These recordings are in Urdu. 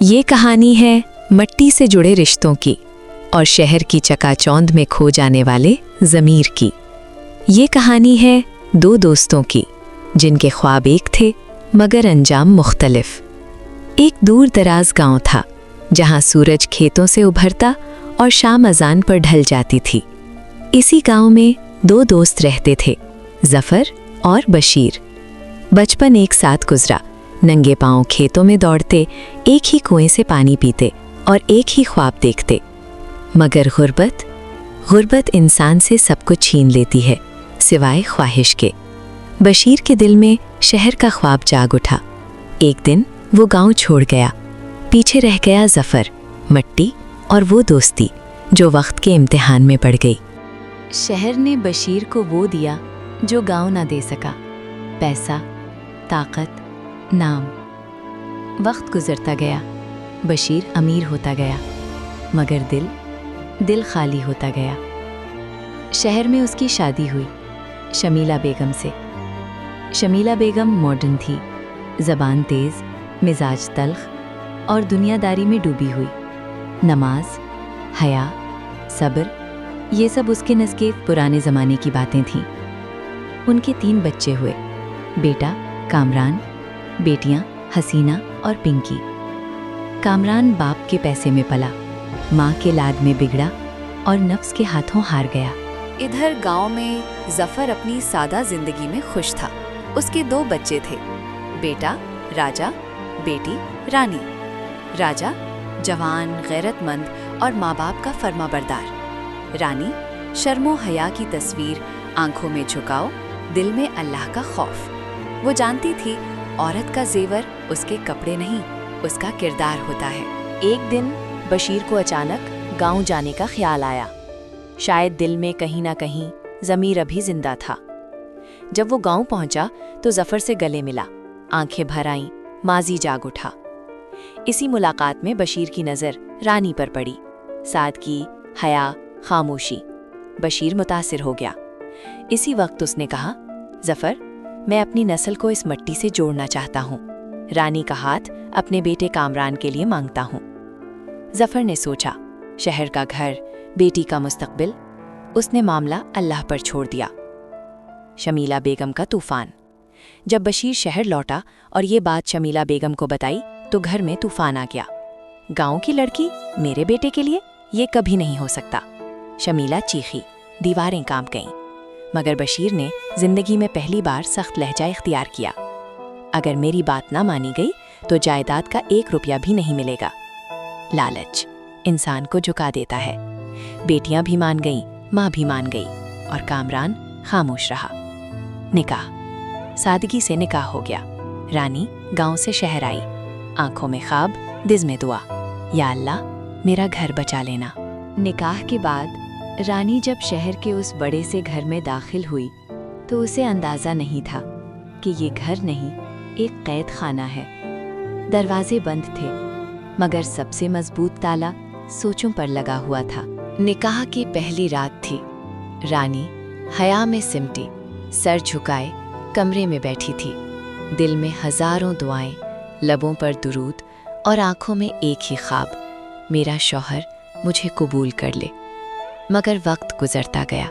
یہ کہانی ہے مٹی سے جڑے رشتوں کی اور شہر کی چکاچوند میں کھو جانے والے ضمیر کی۔ یہ کہانی ہے دو دوستوں کی جن کے خواب ایک تھے مگر انجام مختلف۔ ایک دور دراز گاؤں تھا جہاں سورج کھیتوں سے ابھرتا اور شام اذان پر ڈھل جاتی تھی۔ اسی گاؤں میں دو دوست رہتے تھے، ظفر اور بشیر۔ بچپن ایک ساتھ گزرا، ننگے پاؤں کھیتوں میں دوڑتے، ایک ہی کنویں سے پانی پیتے اور ایک ہی خواب دیکھتے۔ مگر غربت انسان سے سب کچھ چھین لیتی ہے سوائے خواہش کے۔ بشیر کے دل میں شہر کا خواب جاگ اٹھا۔ ایک دن وہ گاؤں چھوڑ گیا، پیچھے رہ گیا ظفر، مٹی اور وہ دوستی جو وقت کے امتحان میں پڑ گئی۔ شہر نے بشیر کو وہ دیا جو گاؤں نہ دے سکا، پیسہ، طاقت، نام۔ وقت گزرتا گیا، بشیر امیر ہوتا گیا، مگر دل خالی ہوتا گیا۔ شہر میں اس کی شادی ہوئی شمیلہ بیگم سے۔ شمیلہ بیگم ماڈرن تھی، زبان تیز، مزاج تلخ اور دنیا داری میں ڈوبی ہوئی۔ نماز، حیا، صبر، یہ سب اس کے نزدیک پرانے زمانے کی باتیں تھیں۔ ان کے 3 بچے ہوئے، بیٹا کامران، بیٹیاں حسینہ اور پنکی۔ کامران باپ کے پیسے میں پلا، ماں کے لاڈ میں بگڑا اور نفس کے ہاتھوں ہار گیا۔ ادھر گاؤں میں ظفر اپنی سادہ زندگی میں خوش تھا۔ اس کے 2 بچے تھے، بیٹا راجا، بیٹی رانی۔ راجا جوان، غیرت مند اور ماں باپ کا فرما بردار۔ رانی شرم و حیا کی تصویر، آنکھوں میں جھکاؤ، دل میں اللہ کا خوف۔ وہ جانتی تھی عورت کا زیور اس کے کپڑے نہیں، اس کا کردار ہوتا ہے۔ ایک دن بشیر کو اچانک گاؤں جانے کا خیال آیا۔ شاید دل میں کہیں نہ کہیں ضمیر ابھی زندہ تھا۔ جب وہ گاؤں پہنچا تو ظفر سے گلے ملا، آنکھیں بھر آئیں، ماضی جاگ اٹھا۔ اسی ملاقات میں بشیر کی نظر رانی پر پڑی، سادگی، حیا، خاموشی۔ بشیر متاثر ہو گیا۔ اسی وقت اس نے کہا، ظفر، میں اپنی نسل کو اس مٹی سے جوڑنا چاہتا ہوں، رانی کا ہاتھ اپنے بیٹے کامران کے لیے مانگتا ہوں۔ ظفر نے سوچا، شہر کا گھر، بیٹی کا مستقبل۔ اس نے معاملہ اللہ پر چھوڑ دیا۔ شمیلہ بیگم کا طوفان۔ جب بشیر شہر لوٹا اور یہ بات شمیلہ بیگم کو بتائی تو گھر میں طوفان آ گیا۔ گاؤں کی لڑکی میرے بیٹے کے لیے؟ یہ کبھی نہیں ہو سکتا۔ شمیلہ چیخی، دیواریں کانپ گئیں۔ مگر بشیر نے زندگی میں پہلی بار سخت لہجہ اختیار کیا۔ اگر میری بات نہ مانی گئی تو جائیداد کا 1 روپیہ بھی نہیں ملے گا۔ لالچ انسان کو جھکا دیتا ہے۔ بیٹیاں بھی مان گئیں، ماں بھی مان گئی، اور کامران خاموش رہا۔ نکاح، سادگی سے نکاح ہو گیا۔ رانی گاؤں سے شہر آئی، آنکھوں میں خواب، دل میں دعا، یا اللہ میرا گھر بچا لینا۔ نکاح کے بعد رانی جب شہر کے اس بڑے سے گھر میں داخل ہوئی تو اسے اندازہ نہیں تھا کہ یہ گھر نہیں، ایک قید خانہ ہے۔ دروازے بند تھے، مگر سب سے مضبوط تالا سوچوں پر لگا ہوا تھا۔ نکاح کی پہلی رات تھی۔ رانی حیا میں سمٹی، سر جھکائے کمرے میں بیٹھی تھی، دل میں ہزاروں دعائیں، لبوں پر درود اور آنکھوں میں ایک ہی خواب، میرا شوہر مجھے قبول کر لے۔ مگر وقت گزرتا گیا،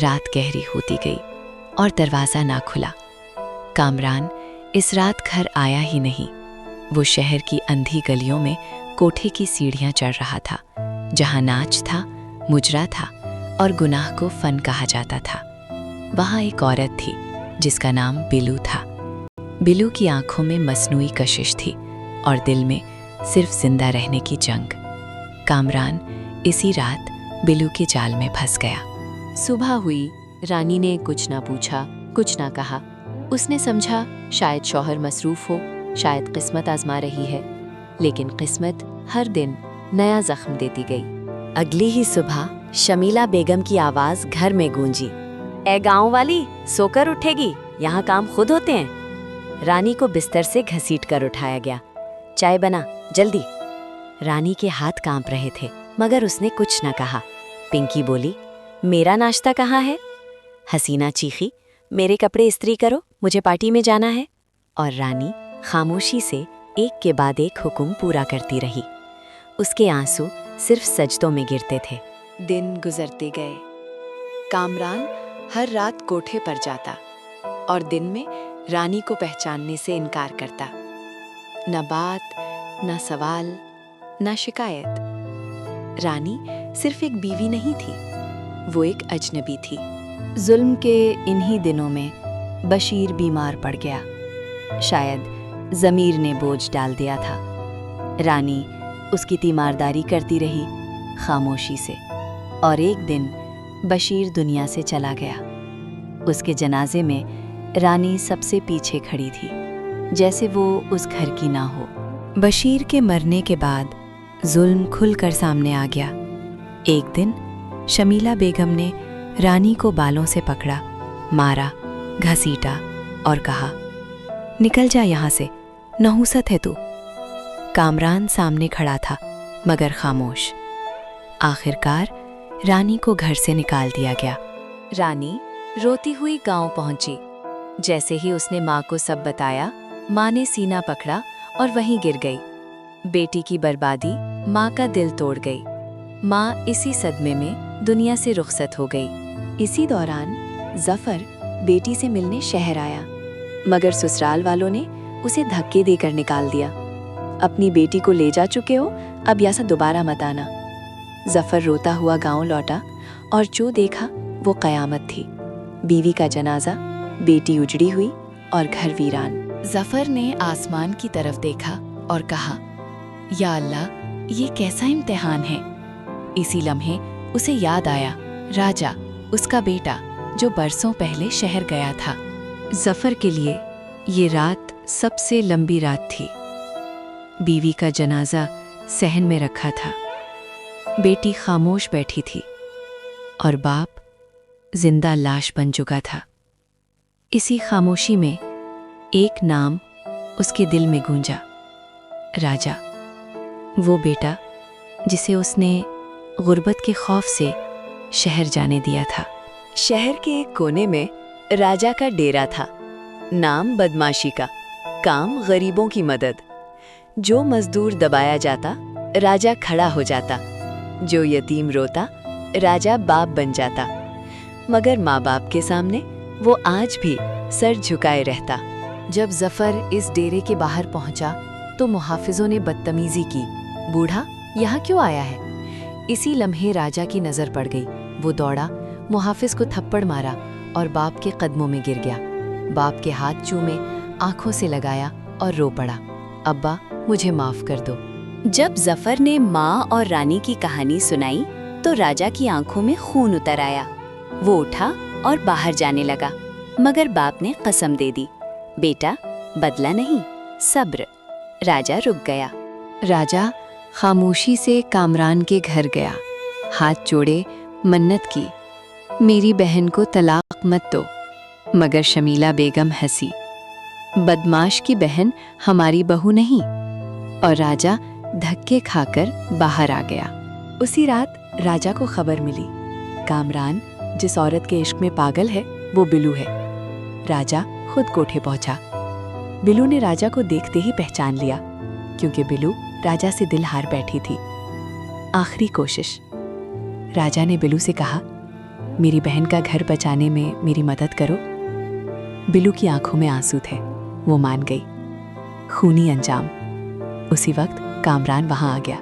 رات گہری ہوتی گئی اور دروازہ نہ کھلا۔ کامران اس رات گھر آیا ہی نہیں۔ وہ شہر کی اندھی گلیوں میں کوٹھے کی سیڑھیاں چڑھ رہا تھا، جہاں ناچ تھا، مجرا تھا اور گناہ کو فن کہا جاتا تھا۔ وہاں ایک عورت تھی جس کا نام بلو تھا۔ بلو کی آنکھوں میں مصنوعی کشش تھی اور دل میں صرف زندہ رہنے کی جنگ۔ کامران اسی رات بلو کے جال میں پھنس گیا۔ صبح ہوئی، رانی نے کچھ نہ پوچھا، کچھ نہ کہا۔ اس نے سمجھا شاید شوہر مصروف ہو، شاید قسمت آزما رہی ہے، لیکن قسمت ہر دن نیا زخم دیتی گئی۔ اگلی ہی صبح شمیلہ بیگم کی آواز گھر میں گونجی، اے گاؤں والی، سو کر اٹھے گی، یہاں کام خود ہوتے ہیں۔ رانی کو بستر سے گھسیٹ کر اٹھایا گیا، چائے بنا جلدی۔ رانی کے ہاتھ کانپ رہے تھے مگر اس نے کچھ نہ کہا۔ پنکی بولی، میرا ناشتہ کہاں ہے؟ حسینہ چیخی، میرے کپڑے استری کرو، مجھے پارٹی میں جانا ہے۔ اور رانی خاموشی سے ایک کے بعد ایک حکم پورا کرتی رہی۔ اس کے آنسو صرف سجدوں میں گرتے تھے۔ دن گزرتے گئے۔ کامران ہر رات کوٹھے پر جاتا اور دن میں رانی کو پہچاننے سے انکار کرتا۔ نہ بات، نہ سوال، نہ شکایت۔ رانی صرف ایک بیوی نہیں تھی، وہ ایک اجنبی تھی۔ ظلم کے انہی دنوں میں بشیر بیمار پڑ گیا۔ شاید ضمیر نے بوجھ ڈال دیا تھا۔ رانی اس کی تیمارداری کرتی رہی، خاموشی سے، اور ایک دن بشیر دنیا سے چلا گیا۔ اس کے جنازے میں رانی سب سے پیچھے کھڑی تھی، جیسے وہ اس گھر کی نہ ہو۔ بشیر کے مرنے کے بعد ظلم کھل کر سامنے آ گیا۔ ایک دن شمیلہ بیگم نے رانی کو بالوں سے پکڑا، مارا، گھسیٹا اور کہا، نکل جا یہاں سے، نحوست ہے تو۔ کامران سامنے کھڑا تھا مگر خاموش۔ آخرکار رانی کو گھر سے نکال دیا گیا۔ رانی روتی ہوئی گاؤں پہنچی۔ جیسے ہی اس نے ماں کو سب بتایا، ماں نے سینہ پکڑا اور وہیں گر گئی۔ بیٹی کی بربادی ماں کا دل توڑ گئی۔ ماں اسی صدمے میں دنیا سے رخصت ہو گئی۔ اسی دوران ظفر بیٹی سے ملنے شہر آیا، مگر سسرال والوں نے اسے دھکے دے کر نکال دیا۔ اپنی بیٹی کو لے جا چکے ہو، اب یہاں دوبارہ مت آنا۔ ظفر روتا ہوا گاؤں لوٹا اور جو دیکھا وہ قیامت تھی۔ بیوی کا جنازہ، بیٹی اجڑی ہوئی اور گھر ویران۔ ظفر نے آسمان کی طرف دیکھا اور کہا، یا اللہ، یہ کیسا امتحان ہے۔ اسی لمحے اسے یاد آیا راجا، اس کا بیٹا جو برسوں پہلے شہر گیا تھا۔ ظفر کے لیے یہ رات سب سے لمبی رات تھی۔ بیوی کا جنازہ صحن میں رکھا تھا، بیٹی خاموش بیٹھی تھی اور باپ زندہ لاش بن چکا تھا۔ اسی خاموشی میں ایک نام اس کے دل میں گونجا، راجا، وہ بیٹا جسے اس نے غربت کے خوف سے شہر جانے دیا تھا۔ شہر کے ایک کونے میں راجا کا ڈیرا تھا، نام بدماشی کا، کام غریبوں کی مدد۔ جو مزدور دبایا جاتا، راجا کھڑا ہو جاتا، جو یتیم روتا، راجا باپ بن جاتا۔ مگر ماں باپ کے سامنے وہ آج بھی سر جھکائے رہتا۔ جب ظفر اس ڈیرے کے باہر پہنچا تو محافظوں نے بدتمیزی کی، بوڑھا یہاں کیوں آیا ہے؟ اسی لمحے راجا کی نظر پڑ گئی۔ وہ دوڑا، محافظ کو تھپڑ مارا اور باپ کے قدموں میں گر گیا۔ باپ کے ہاتھ چومے، آنکھوں سے لگایا اور رو پڑا، ابا مجھے معاف کر دو۔ جب ظفر نے ماں اور رانی کی کہانی سنائی تو راجا کی آنکھوں میں خون اتر آیا۔ وہ اٹھا اور باہر جانے لگا، مگر باپ نے قسم دے دی، بیٹا بدلہ نہیں، صبر۔ راجا رک گیا۔ راجا خاموشی سے کامران کے گھر گیا، ہاتھ جوڑے منت کی، میری بہن کو طلاق مت دو۔ مگر شمیلہ بیگم ہنسی، بدماش کی بہن ہماری بہو نہیں۔ اور راجا دھکے کھا کر باہر آ گیا۔ اسی رات راجا کو خبر ملی، کامران جس عورت کے عشق میں پاگل ہے وہ بلو ہے۔ راجا خود کوٹھے پہنچا۔ بلو نے راجا کو دیکھتے ہی پہچان لیا، کیونکہ بلو راجا سے دل ہار بیٹھی تھی۔ آخری کوشش، راجا نے بلو سے کہا، میری بہن کا گھر بچانے میں میری مدد کرو۔ بلو کی آنکھوں میں آنسو تھے، وہ مان گئی۔ خونی انجام۔ اسی وقت کامران وہاں آ گیا۔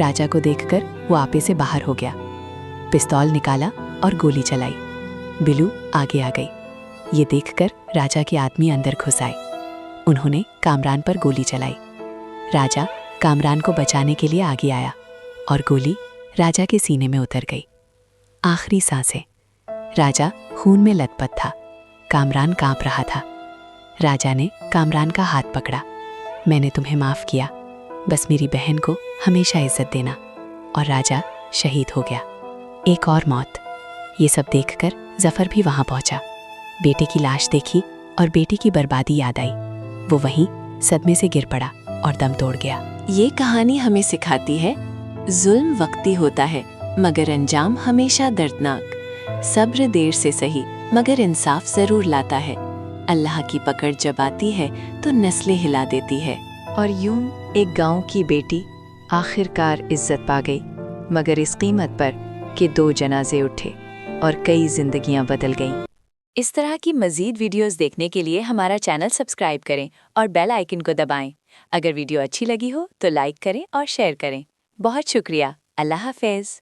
راجا کو دیکھ کر وہ آپے سے باہر ہو گیا، پستول نکالا اور گولی چلائی۔ بلو آگے آ گئی۔ یہ دیکھ کر راجا کے آدمی اندر گھس آئے۔ انہوں نے کامران پر گولی چلائی۔ راجا کامران کو بچانے کے لیے آگے آیا اور گولی راجا کے سینے میں اتر گئی۔ آخری سانسیں۔ راجا خون میں لت پت تھا، کامران کانپ رہا تھا۔ راجا نے کامران کا ہاتھ پکڑا، میں نے تمہیں معاف کیا، بس میری بہن کو ہمیشہ عزت دینا۔ اور راجا شہید ہو گیا۔ ایک اور موت۔ یہ سب دیکھ کر ظفر بھی وہاں پہنچا۔ بیٹے کی لاش دیکھی اور بیٹی کی بربادی یاد آئی۔ وہ وہیں صدمے سے گر پڑا اور دم توڑ گیا۔ یہ کہانی ہمیں سکھاتی ہے، ظلم وقتی ہوتا ہے مگر انجام ہمیشہ دردناک۔ صبر دیر سے سہی مگر انصاف ضرور لاتا ہے۔ اللہ کی پکڑ جب آتی ہے تو نسلیں ہلا دیتی ہے۔ اور یوں ایک گاؤں کی بیٹی آخرکار عزت پا گئی، مگر اس قیمت پر کہ 2 جنازے اٹھے اور کئی زندگیاں بدل گئیں۔ اس طرح کی مزید ویڈیوز دیکھنے کے لیے ہمارا چینل سبسکرائب کریں اور بیل آئیکن کو دبائیں۔ اگر ویڈیو اچھی لگی ہو تو لائک کریں اور شیئر کریں۔ بہت شکریہ۔ اللہ حافظ۔